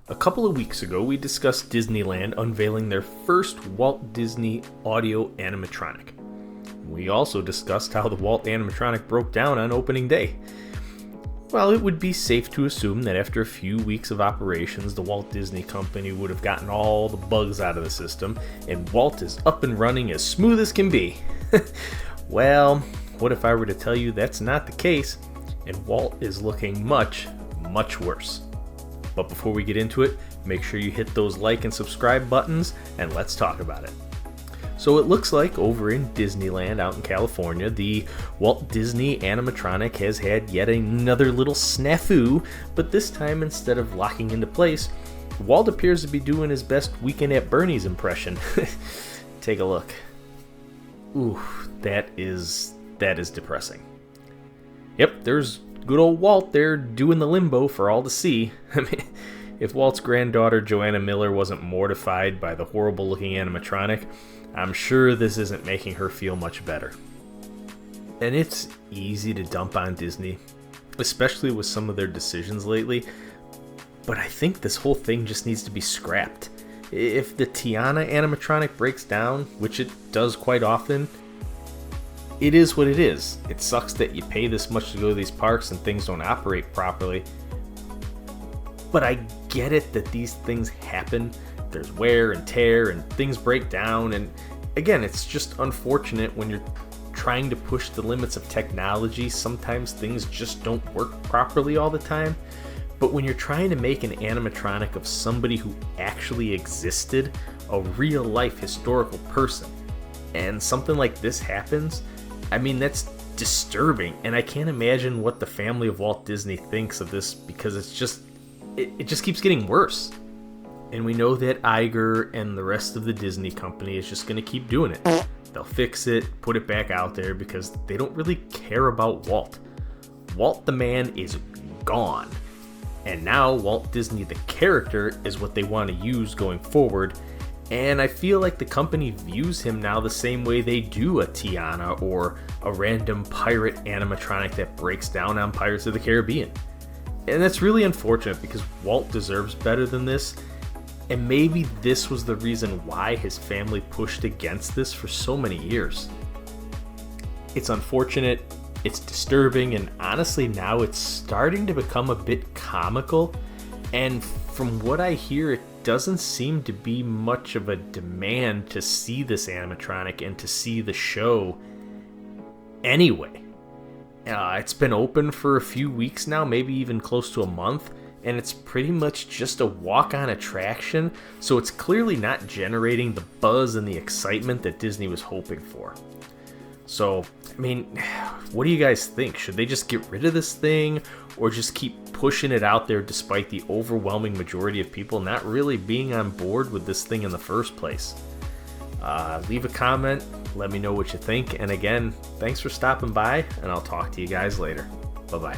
A couple of weeks ago, we discussed Disneyland unveiling their first Walt Disney audio animatronic. We also discussed how the Walt animatronic broke down on opening day. Well, it would be safe to assume that after a few weeks of operations, the Walt Disney Company would have gotten all the bugs out of the system, and Walt is up and running as smooth as can be. Well, what if I were to tell you that's not the case, and Walt is looking much, much worse? But before we get into it, make sure you hit those like and subscribe buttons, and let's talk about it. So it looks like over in Disneyland out in California, the Walt Disney animatronic has had yet another little snafu, but this time instead of locking into place, Walt appears to be doing his best Weekend at Bernie's impression. Take a look. Ooh, that is depressing. Yep, there's good old Walt there doing the limbo for all to see. I mean, if Walt's granddaughter Joanna Miller wasn't mortified by the horrible looking animatronic, I'm sure this isn't making her feel much better. And it's easy to dump on Disney, especially with some of their decisions lately, but I think this whole thing just needs to be scrapped. If the Tiana animatronic breaks down, which it does quite often, it is what it is. It sucks that you pay this much to go to these parks and things don't operate properly. But I get it that these things happen. There's wear and tear and things break down. And again, it's just unfortunate when you're trying to push the limits of technology. Sometimes things just don't work properly all the time. But when you're trying to make an animatronic of somebody who actually existed, a real life historical person, and something like this happens, I mean, that's disturbing, and I can't imagine what the family of Walt Disney thinks of this, because it just keeps getting worse. And we know that Iger and the rest of the Disney company is just going to keep doing it. They'll fix it, put it back out there, because they don't really care about Walt. Walt the man is gone. And now Walt Disney the character is what they want to use going forward. And I feel like the company views him now the same way they do a Tiana or a random pirate animatronic that breaks down on Pirates of the Caribbean. And that's really unfortunate because Walt deserves better than this. And maybe this was the reason why his family pushed against this for so many years. It's unfortunate, it's disturbing, and honestly now it's starting to become a bit comical. And from what I hear, it doesn't seem to be much of a demand to see this animatronic and to see the show anyway. It's been open for a few weeks now, maybe even close to a month, and it's pretty much just a walk-on attraction, so it's clearly not generating the buzz and the excitement that Disney was hoping for. So, I mean, what do you guys think? Should they just get rid of this thing, or just keep pushing it out there despite the overwhelming majority of people not really being on board with this thing in the first place? Leave a comment, let me know what you think, and again, thanks for stopping by, and I'll talk to you guys later. Bye-bye.